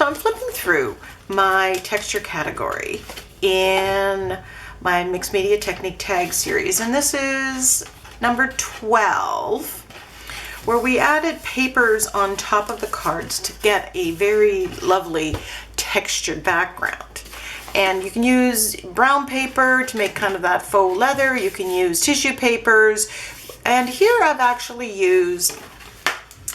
So I'm flipping through my texture category in my Mixed Media Technique tag series, and this is number 12, where we added papers on top of the cards to get a very lovely textured background. And you can use brown paper to make kind of that faux leather. You can use tissue papers. And here I've actually used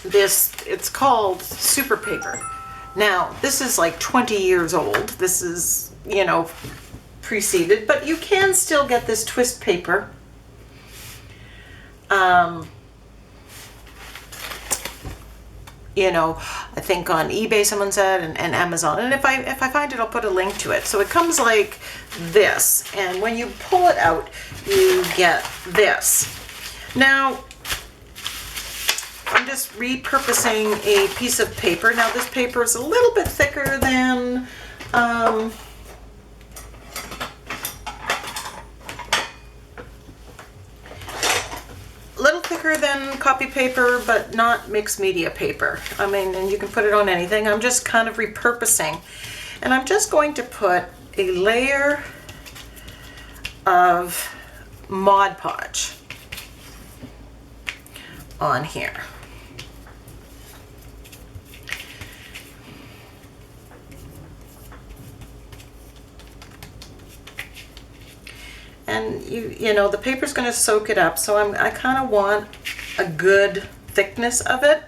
this, it's called Super Paper. Now, this is like 20 years old. This is, you know, preceded, but you can still get this twist paper. You know, I think on eBay someone said, and Amazon, and if I find it, I'll put a link to it. So it comes like this, and when you pull it out, you get this. Now, I'm just repurposing a piece of paper. Now this paper is a little bit thicker than copy paper, but not mixed media paper. I mean, and you can put it on anything. I'm just kind of repurposing. And I'm just going to put a layer of Mod Podge on here. And you know, the paper's going to soak it up, so I kind of want a good thickness of it.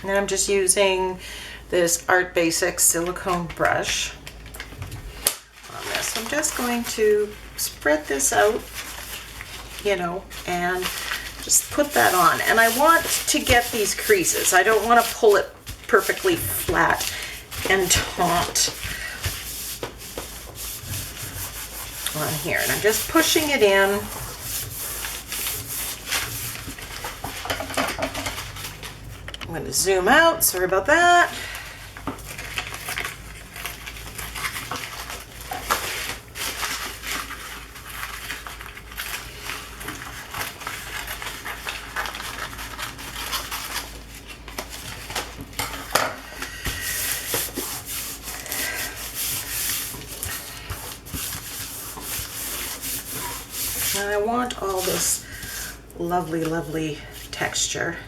And I'm just using this Art Basics silicone brush on this. I'm just going to spread this out, you know, and just put that on. And I want to get these creases. I don't want to pull it perfectly flat and taut on here. And I'm just pushing it in. I'm going to zoom out. Sorry about that. And I want all this lovely, lovely texture.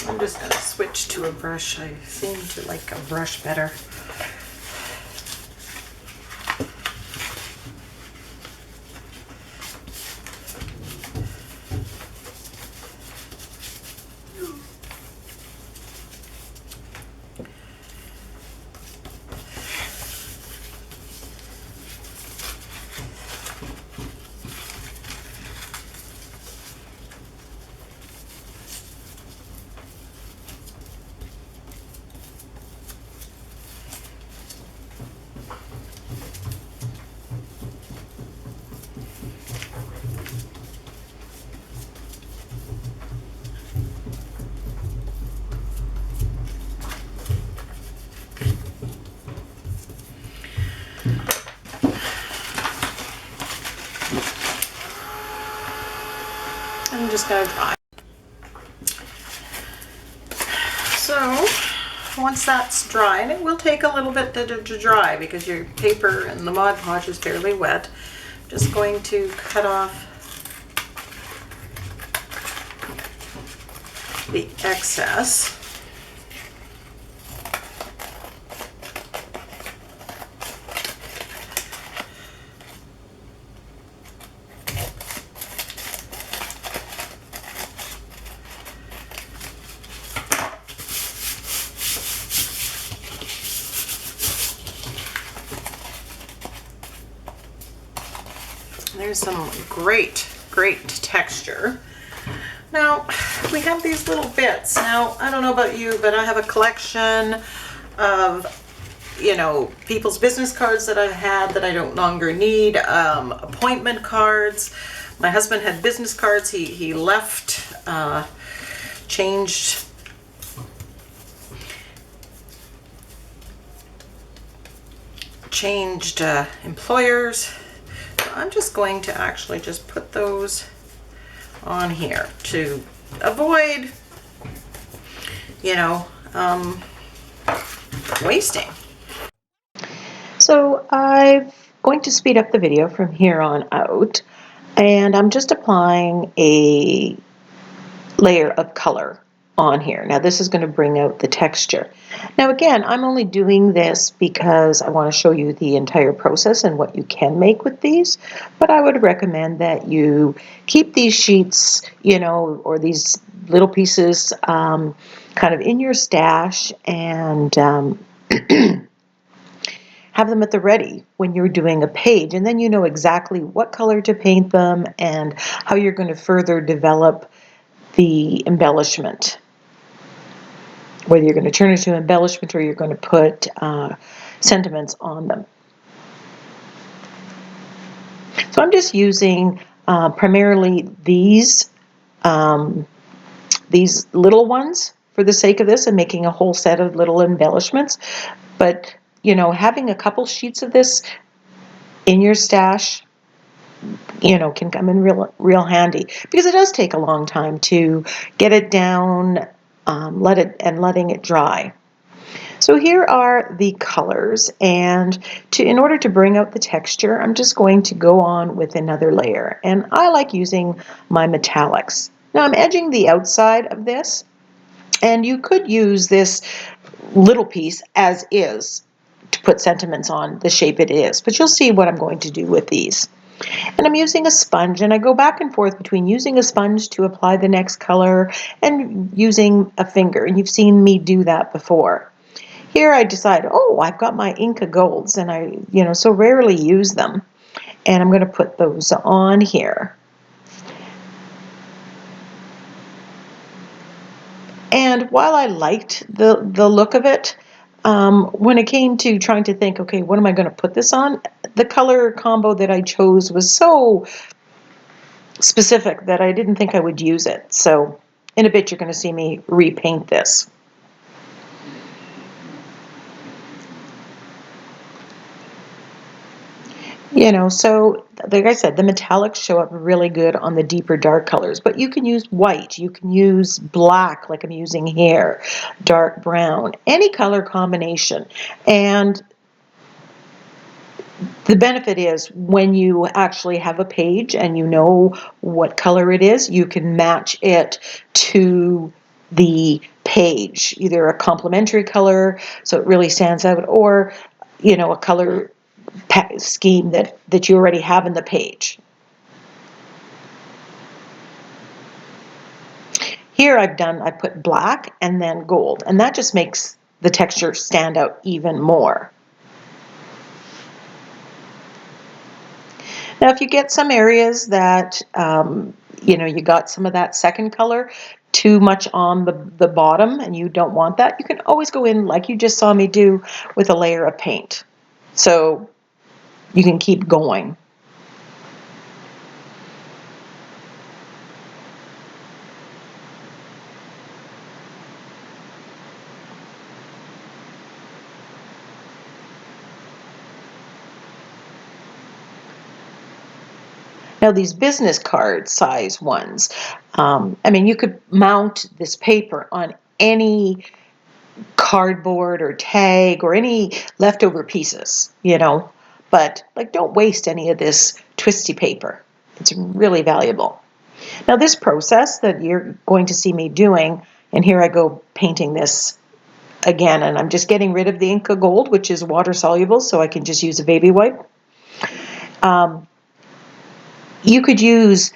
I'm just going to switch to a brush. I seem to like a brush better. I'm just going to dry. So once that's dry, and it will take a little bit to dry because your paper and the Mod Podge is fairly wet, I'm just going to cut off the excess. There's some great texture. Now, we have these little bits. Now, I don't know about you, but I have a collection of, people's business cards that I've had that I don't longer need, appointment cards. My husband had business cards. He left, changed employers. So I'm just going to actually just put those on here to avoid, wasting. So I'm going to speed up the video from here on out, and I'm just applying a layer of color on here. Now this is going to bring out the texture. Now again, I'm only doing this because I want to show you the entire process and what you can make with these, but I would recommend that you keep these sheets, or these little pieces kind of in your stash, and have them at the ready when you're doing a page, and then you know exactly what color to paint them and how you're going to further develop the embellishment. Whether you're going to turn it into embellishment or you're going to put sentiments on them. So I'm just using primarily these little ones for the sake of this, and making a whole set of little embellishments. But having a couple sheets of this in your stash, can come in real handy, because it does take a long time to get it down, letting it dry. So here are the colors, and in order to bring out the texture, I'm just going to go on with another layer, and I like using my metallics. Now I'm edging the outside of this, and you could use this little piece as is to put sentiments on the shape it is, but you'll see what I'm going to do with these. And I'm using a sponge, and I go back and forth between using a sponge to apply the next color and using a finger, and you've seen me do that before. Here I decide, oh, I've got my Inca Golds, and I so rarely use them, and I'm going to put those on here. And while I liked the look of it, when it came to trying to think, okay, what am I going to put this on? The color combo that I chose was so specific that I didn't think I would use it. So in a bit, you're going to see me repaint this. So like I said, the metallics show up really good on the deeper dark colors, but you can use white, you can use black like I'm using here, dark brown, any color combination. And the benefit is when you actually have a page and you know what color it is, you can match it to the page, either a complementary color so it really stands out, or a color scheme that you already have in the page. Here I put black and then gold, and that just makes the texture stand out even more. Now if you get some areas that you got some of that second color too much on the bottom and you don't want that, you can always go in, like you just saw me do, with a layer of paint. So you can keep going. Now these business card size ones, you could mount this paper on any cardboard or tag or any leftover pieces, but don't waste any of this twisty paper. It's really valuable. Now this process that you're going to see me doing, and here I go painting this again, and I'm just getting rid of the Inca Gold, which is water soluble, so I can just use a baby wipe. You could use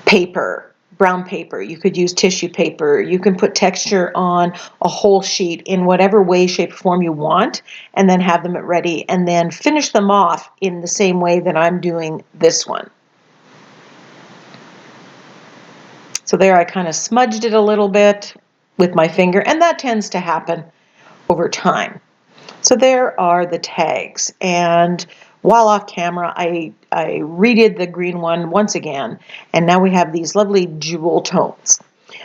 paper brown paper, you could use tissue paper, you can put texture on a whole sheet in whatever way, shape, or form you want, and then have them ready, and then finish them off in the same way that I'm doing this one. So there I kind of smudged it a little bit with my finger, and that tends to happen over time. So there are the tags, and while off camera I redid the green one once again, and now we have these lovely jewel tones.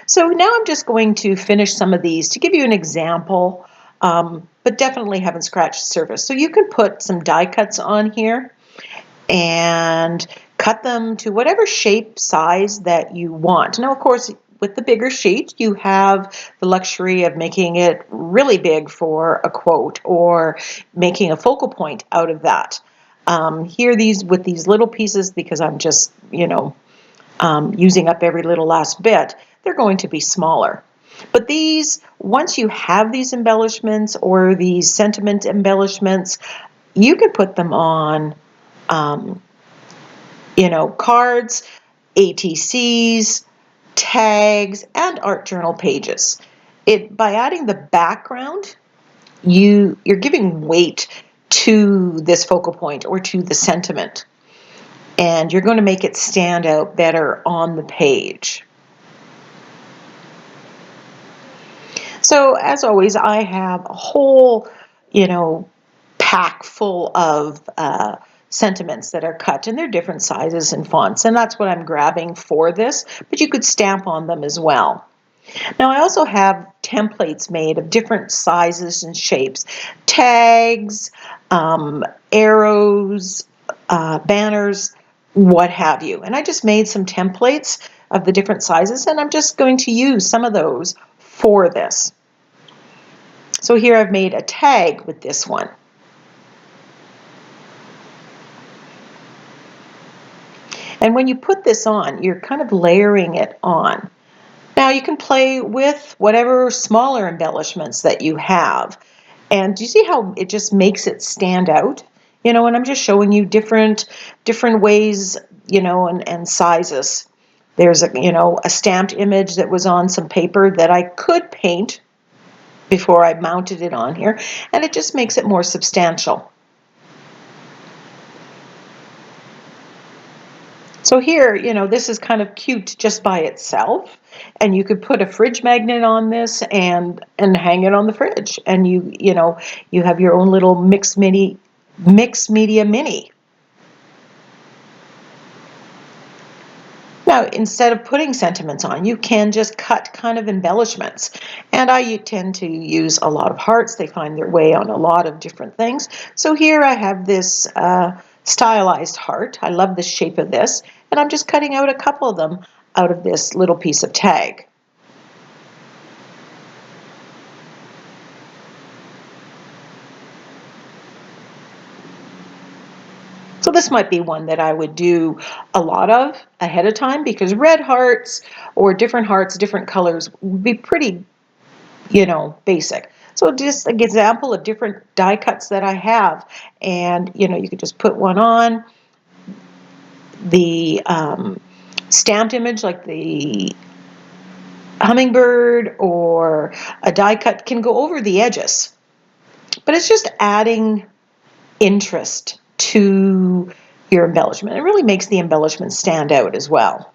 So now I'm just going to finish some of these to give you an example, but definitely haven't scratched the surface. So you can put some die cuts on here and cut them to whatever shape, size that you want. Now, of course, with the bigger sheet, you have the luxury of making it really big for a quote or making a focal point out of that. Here, with these little pieces, because I'm just, using up every little last bit, they're going to be smaller. But these, once you have these embellishments or these sentiment embellishments, you can put them on cards, ATCs, tags, and art journal pages. By adding the background, you're giving weight to this focal point or to the sentiment, and you're going to make it stand out better on the page. So as always, I have a whole, pack full of sentiments that are cut, and they're different sizes and fonts, and that's what I'm grabbing for this, but you could stamp on them as well. Now I also have templates made of different sizes and shapes, tags, arrows, banners, what have you, and I just made some templates of the different sizes, and I'm just going to use some of those for this. So here I've made a tag with this one. And when you put this on, you're kind of layering it on. Now you can play with whatever smaller embellishments that you have. And do you see how it just makes it stand out? And I'm just showing you different ways, and sizes. There's a stamped image that was on some paper that I could paint before I mounted it on here, and it just makes it more substantial. So here, this is kind of cute just by itself, and you could put a fridge magnet on this and hang it on the fridge, and you have your own little mixed media mini. Now, instead of putting sentiments on, you can just cut kind of embellishments, and I tend to use a lot of hearts. They find their way on a lot of different things. So here I have this stylized heart. I love the shape of this, and I'm just cutting out a couple of them out of this little piece of tag. So this might be one that I would do a lot of ahead of time, because red hearts or different hearts, different colors would be pretty, basic. So just an example of different die cuts that I have, and you could just put one on. The stamped image, like the hummingbird or a die cut, can go over the edges, but it's just adding interest to your embellishment. It really makes the embellishment stand out as well.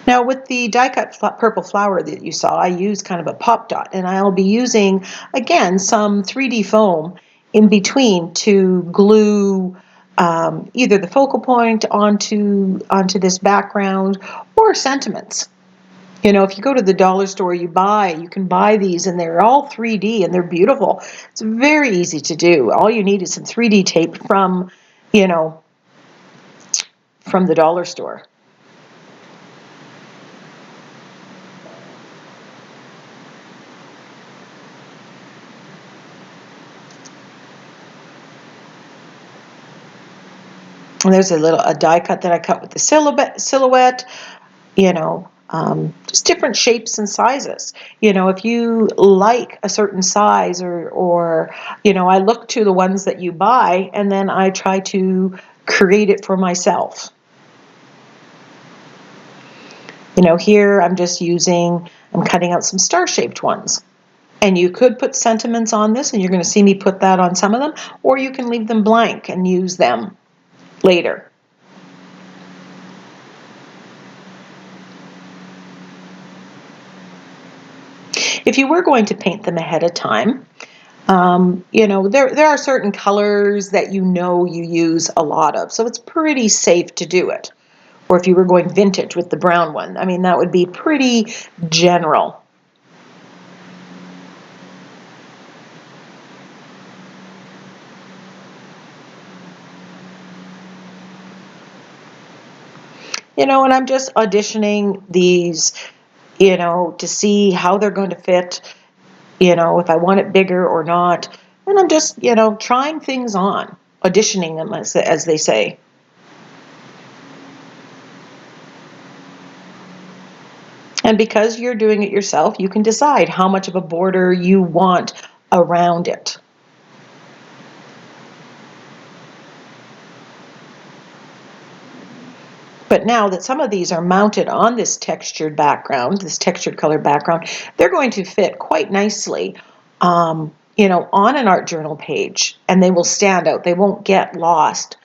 Now with the die cut purple flower that you saw, I used kind of a pop dot, and I'll be using again some 3D foam in between to glue either the focal point onto this background or sentiments. If you go to the dollar store, you can buy these, and they're all 3D and they're beautiful. It's very easy to do. All you need is some 3D tape from the dollar store. And there's a die cut that I cut with the silhouette, just different shapes and sizes. If you like a certain size or I look to the ones that you buy, and then I try to create it for myself. You know, here I'm cutting out some star-shaped ones. And you could put sentiments on this, and you're going to see me put that on some of them, or you can leave them blank and use them later. If you were going to paint them ahead of time, you know, there are certain colors that you use a lot of, so it's pretty safe to do it. Or if you were going vintage with the brown one, I mean, that would be pretty general. You know, and I'm just auditioning these, you know, to see how they're going to fit, you know, if I want it bigger or not. And I'm just, you know, trying things on, auditioning them, as they say. And because you're doing it yourself, you can decide how much of a border you want around it. But now that some of these are mounted on this textured background, this textured color background, they're going to fit quite nicely, you know, on an art journal page, and they will stand out. They won't get lost.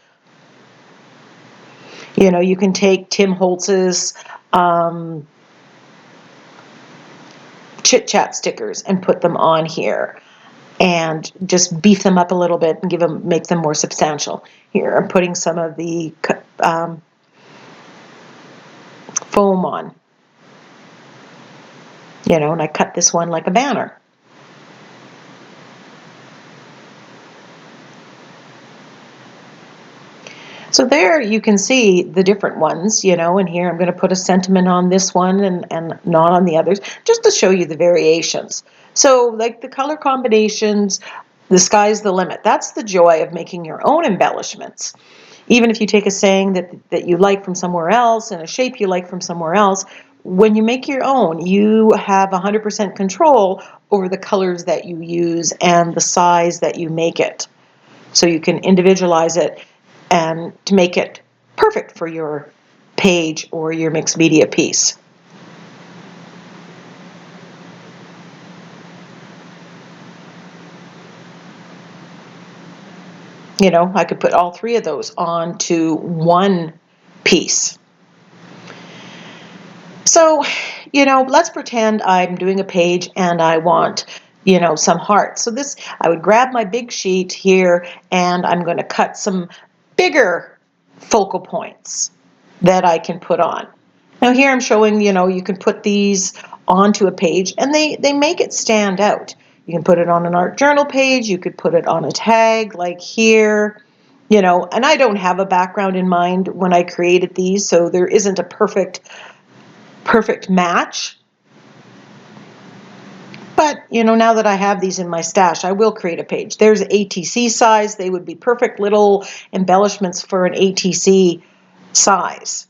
You know, you can take Tim Holtz's chit chat stickers and put them on here, and just beef them up a little bit and make them more substantial. Here, I'm putting some of the foam on, you know, and I cut this one like a banner. So there you can see the different ones, you know, and here I'm going to put a sentiment on this one and not on the others, just to show you the variations. So like the color combinations, the sky's the limit. That's the joy of making your own embellishments. Even if you take a saying that you like from somewhere else and a shape you like from somewhere else, when you make your own, you have 100% control over the colors that you use and the size that you make it. So you can individualize it and to make it perfect for your page or your mixed media piece. You know, I could put all three of those onto one piece. So, you know, let's pretend I'm doing a page and I want, you know, some hearts. So this, I would grab my big sheet here and I'm going to cut some bigger focal points that I can put on. Now here I'm showing, you know, you can put these onto a page and they make it stand out. You can put it on an art journal page, you could put it on a tag like here, you know, and I don't have a background in mind when I created these, so there isn't a perfect match. But, you know, now that I have these in my stash, I will create a page. There's ATC size. They would be perfect little embellishments for an ATC size.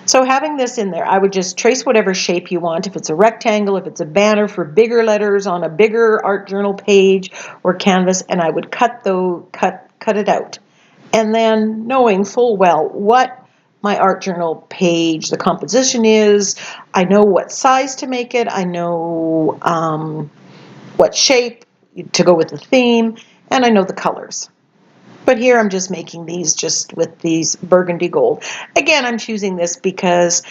So having this in there, I would just trace whatever shape you want. If it's a rectangle, if it's a banner for bigger letters on a bigger art journal page or canvas, and I would cut it out. And then knowing full well what my art journal page, the composition is, I know what size to make it, I know what shape to go with the theme, and I know the colors. But here I'm just making these just with these burgundy gold. Again, I'm choosing this because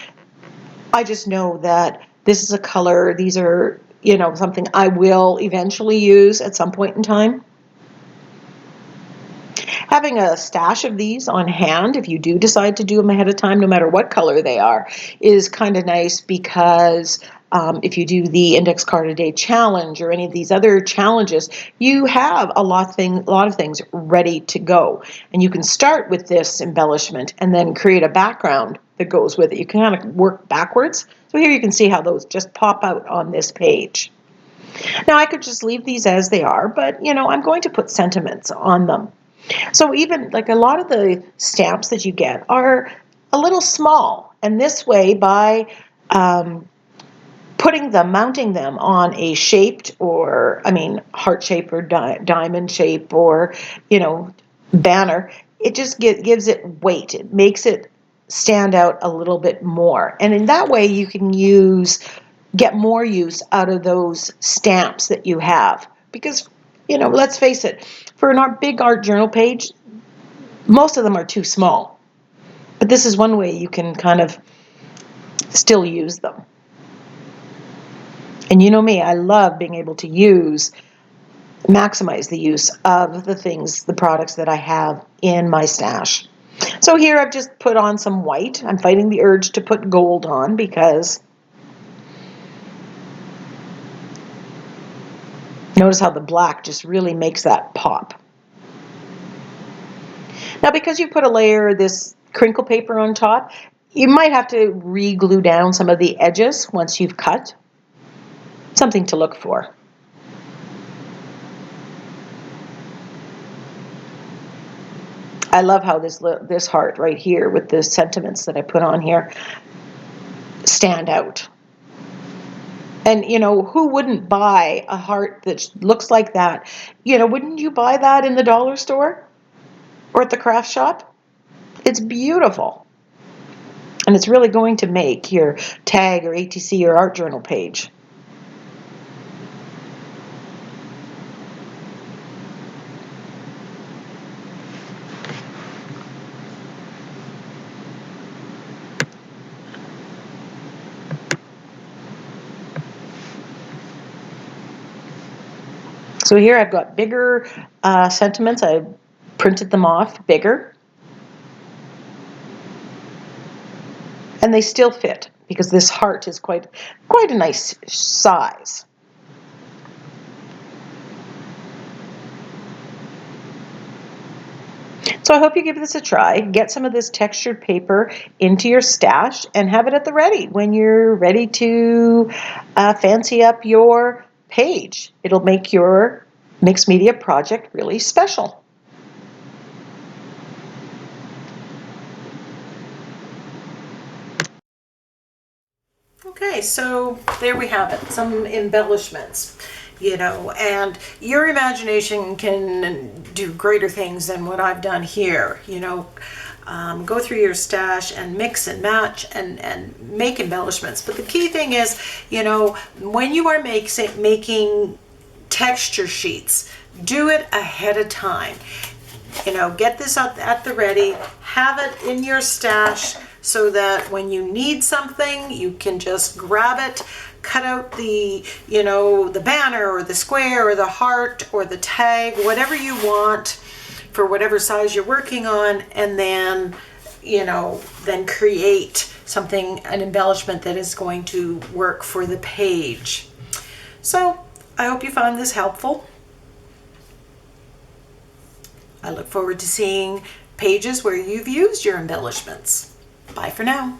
I just know that this is a color, these are, you know, something I will eventually use at some point in time. Having a stash of these on hand, if you do decide to do them ahead of time, no matter what color they are, is kind of nice because if you do the Index Card a Day challenge or any of these other challenges, you have a lot of things ready to go. And you can start with this embellishment and then create a background that goes with it. You can kind of work backwards. So here you can see how those just pop out on this page. Now I could just leave these as they are, but you know, I'm going to put sentiments on them. So even like a lot of the stamps that you get are a little small, and this way by mounting them on a shaped or, I mean, heart shape or diamond shape or, you know, banner, it just gives it weight. It makes it stand out a little bit more. And in that way, you can get more use out of those stamps that you have. Because, let's face it, for an big art journal page, most of them are too small. But this is one way you can kind of still use them. And you know me, I love being able to maximize the use of the products that I have in my stash. So here I've just put on some white. I'm fighting the urge to put gold on because notice how the black just really makes that pop. Now, because you put a layer of this crinkle paper on top, you might have to re-glue down some of the edges once you've cut. Something to look for. I love how this heart right here with the sentiments that I put on here stand out. And, who wouldn't buy a heart that looks like that? Wouldn't you buy that in the dollar store or at the craft shop? It's beautiful. And it's really going to make your tag or ATC or art journal page. So here I've got bigger sentiments. I printed them off bigger. And they still fit because this heart is quite a nice size. So I hope you give this a try. Get some of this textured paper into your stash and have it at the ready when you're ready to fancy up your page. It'll make your mixed media project really special. Okay, so there we have it, some embellishments, and your imagination can do greater things than what I've done here, go through your stash and mix and match and make embellishments. But the key thing is, when you are making texture sheets, do it ahead of time. Get this up at the ready, have it in your stash so that when you need something, you can just grab it, cut out the banner or the square or the heart or the tag, whatever you want for whatever size you're working on, and then, then create an embellishment that is going to work for the page. So I hope you found this helpful. I look forward to seeing pages where you've used your embellishments. Bye for now.